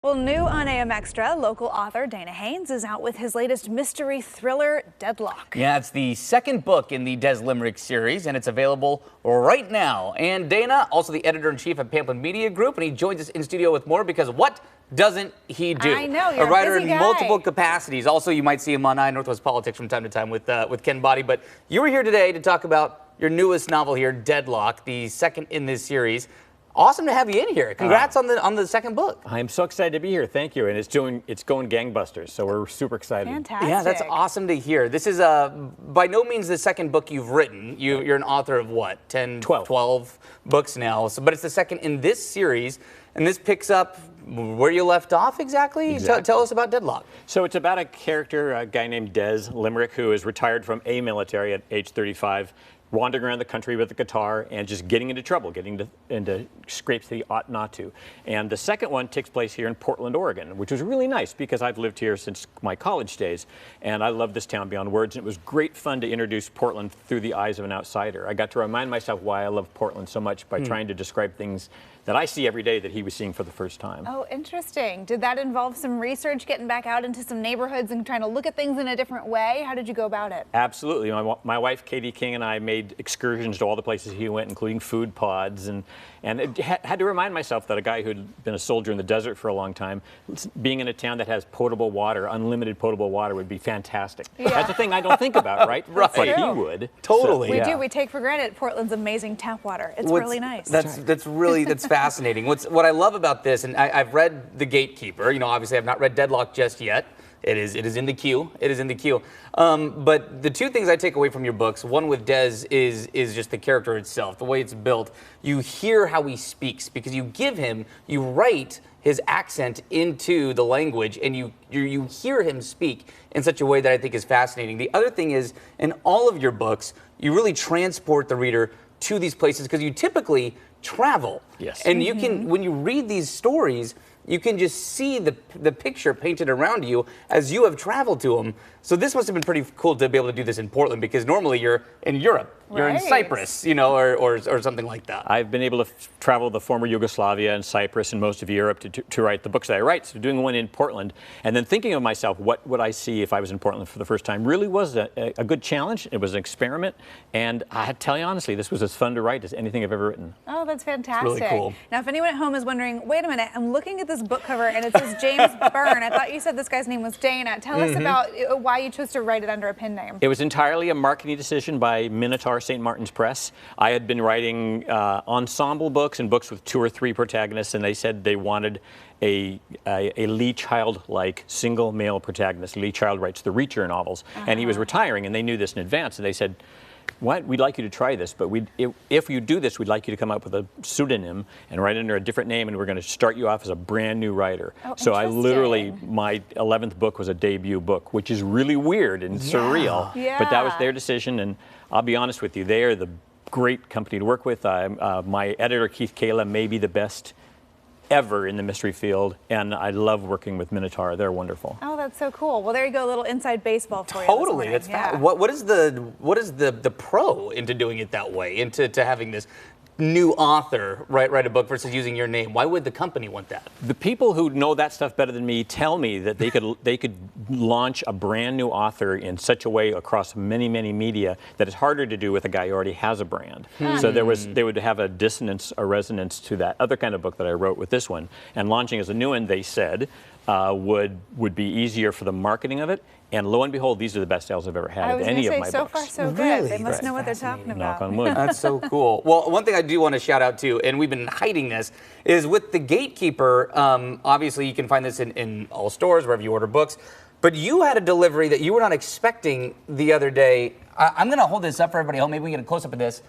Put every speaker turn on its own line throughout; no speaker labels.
Well, new on AM Extra, local author Dana Haynes is out with his latest mystery thriller, Deadlock.
Yeah, it's the second book in the Dez Limerick series, and it's available right now. And Dana, also the editor-in-chief of Pamplin Media Group, and he joins us in studio with more because what doesn't he do?
I know, you're
a writer
a busy
in
guy.
multiple capacities. Also, you might see him on Northwest Politics from time to time with Ken Boddy. But you were here today to talk about your newest novel here, Deadlock, the second in this series. Awesome to have you in here. Congrats on the second book.
I'm so excited to be here. Thank you. And it's going gangbusters. So we're super excited.
Fantastic.
Yeah, that's awesome to hear. This is by no means the second book you've written. You're an author of what, 12 books now. So, but it's the second in this series, and this picks up where you left off exactly. Tell us about Deadlock.
So it's about a character, a guy named Dez Limerick, who is retired from a military at age 35. Wandering around the country with a guitar and just getting into trouble, getting into scrapes that he ought not to. And the second one takes place here in Portland, Oregon, which was really nice because I've lived here since my college days, and I love this town beyond words. And it was great fun to introduce Portland through the eyes of an outsider. I got to remind myself why I love Portland so much by trying to describe things that I see every day that he was seeing for the first time.
Oh, interesting. Did that involve some research, getting back out into some neighborhoods and trying to look at things in a different way? How did you go about it?
Absolutely. My wife, Katie King, and I made excursions to all the places he went, including food pods, and it had to remind myself that a guy who'd been a soldier in the desert for a long time, being in a town that has potable water, unlimited potable water, would be fantastic. Yeah. That's a thing I don't think about, right?
Right.
But he would.
Totally.
So, we do. We take for granted Portland's amazing tap water. It's really nice.
That's fascinating. What I love about this, and I've read The Gatekeeper. You know, obviously I've not read Deadlock just yet. It is in the queue. It is in the queue. But the two things I take away from your books, one with Dez is just the character itself, the way it's built. You hear how he speaks because you write his accent into the language, and you hear him speak in such a way that I think is fascinating. The other thing is, in all of your books, you really transport the reader to these places because you typically travel.
Yes.
And you can, when you read these stories, you can just see the picture painted around you as you have traveled to them. So this must have been pretty cool to be able to do this in Portland because normally you're in Europe. You're in Cyprus, you know, or something like that.
I've been able to travel the former Yugoslavia and Cyprus and most of Europe to write the books that I write. So doing one in Portland and then thinking of myself, what would I see if I was in Portland for the first time, really was a good challenge. It was an experiment. And I have to tell you honestly, this was as fun to write as anything I've ever written.
Oh, that's fantastic.
It's really cool.
Now, if anyone at home is wondering, wait a minute, I'm looking at this book cover and it says James Byrne. I thought you said this guy's name was Dana. Tell us about why you chose to write it under a pen name.
It was entirely a marketing decision by Minotaur St. Martin's Press. I had been writing ensemble books and books with 2 or 3 protagonists, and they said they wanted a Lee Child-like single male protagonist. Lee Child writes the Reacher novels, and he was retiring, and they knew this in advance, and they said, "What? We'd like you to try this, but if you do this, we'd like you to come up with a pseudonym and write under a different name, and we're going to start you off as a brand new writer."
Oh,
so I literally, my 11th book was a debut book, which is really weird and surreal.
Yeah.
But that was their decision, and I'll be honest with you, they are the great company to work with. My editor, Keith Kayla, may be the best ever in the mystery field, and I love working with Minotaur. They're wonderful.
Oh, that's so cool. Well, there you go, a little inside baseball for you.
Totally. That's what is the pro into doing it that way, into having this new author write a book versus using your name? Why would the company want that?
The people who know that stuff better than me tell me that they could launch a brand new author in such a way across many media that it's harder to do with a guy who already has a brand. So they would have a dissonance, a resonance to that other kind of book that I wrote with this one. And launching as a new one, they said, would be easier for the marketing of it. And lo and behold, these are the best sales I've ever had of any of my books.
So far, so good.
Really?
They must know what they're talking about.
Knock on wood.
That's so cool. Well, one thing I do want to shout out to, and we've been hiding this, is with The Gatekeeper. Obviously, you can find this in all stores, wherever you order books. But you had a delivery that you were not expecting the other day. I'm going to hold this up for everybody home. Maybe we can get a close-up of this.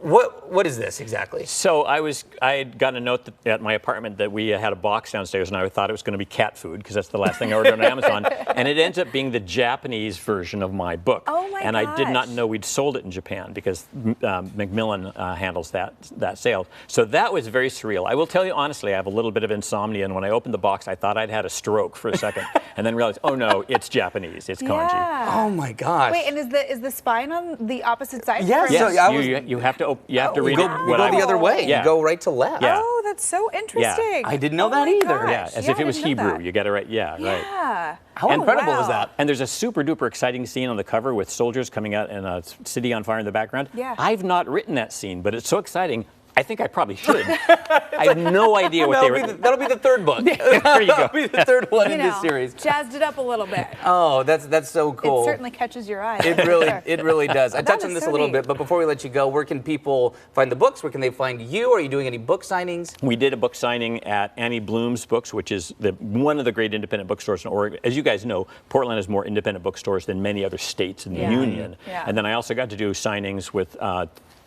What is this exactly?
So I had gotten a note at my apartment that we had a box downstairs, and I thought it was going to be cat food because that's the last thing I ordered on Amazon. And it ends up being the Japanese version of my book.
Oh my
And
gosh.
I did not know we'd sold it in Japan because Macmillan handles that sale. So that was very surreal. I will tell you honestly, I have a little bit of insomnia, and when I opened the box, I thought I'd had a stroke for a second, and then realized, oh no, it's Japanese. It's kanji.
Oh my gosh.
Wait, and is the spine on the opposite side?
Yes.
Yes,
So
you have to you have to read
You
it.
go the other way.
Yeah.
You go right to left.
Yeah.
Oh, that's so interesting.
I didn't know that
my
either.
gosh.
Yeah, as
Yeah,
if it
I
was
didn't know
Hebrew.
that.
You got it right. Yeah, right.
Yeah.
How
Oh,
incredible is
wow.
that?
And there's a super duper exciting scene on the cover with soldiers coming out and a city on fire in the background.
Yeah.
I've not written that scene, but it's so exciting. I think I probably should. I have no idea what they were.
That'll be the third book.
There you go.
That'll be the third one
You
in
know,
this series.
jazzed it up a little bit.
Oh, that's so cool.
It certainly catches your eye.
It really does. I
That
touched
is
on this
so
a little
neat.
bit, but before we let you go, where can people find the books? Where can they find you? Are you doing any book signings?
We did a book signing at Annie Bloom's Books, which is one of the great independent bookstores in Oregon. As you guys know, Portland has more independent bookstores than many other states in the
Yeah.
union.
Yeah.
And then I also got to do signings with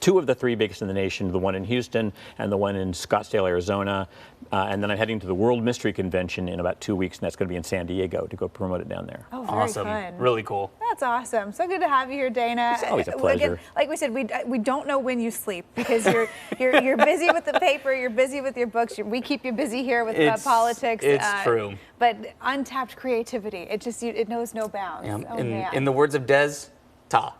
two of the three biggest in the nation, the one in Houston and the one in Scottsdale, Arizona. And then I'm heading to the World Mystery Convention in about 2 weeks, and that's going to be in San Diego to go promote it down there.
Oh, very
Awesome.
fun.
Really cool.
That's awesome. So good to have you here, Dana.
It's always a
Again,
pleasure.
like we said, we don't know when you sleep because you're busy with the paper, you're busy with your books. We keep you busy here with politics.
It's true.
But untapped creativity, it knows no bounds.
Yeah,
Oh,
in,
man.
in the words of Dez, ta.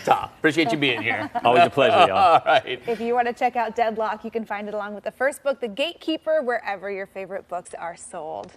Ta. Appreciate you being here.
Always a pleasure, y'all.
All right.
If you want to check out Deadlock, you can find it along with the first book, The Gatekeeper, wherever your favorite books are sold.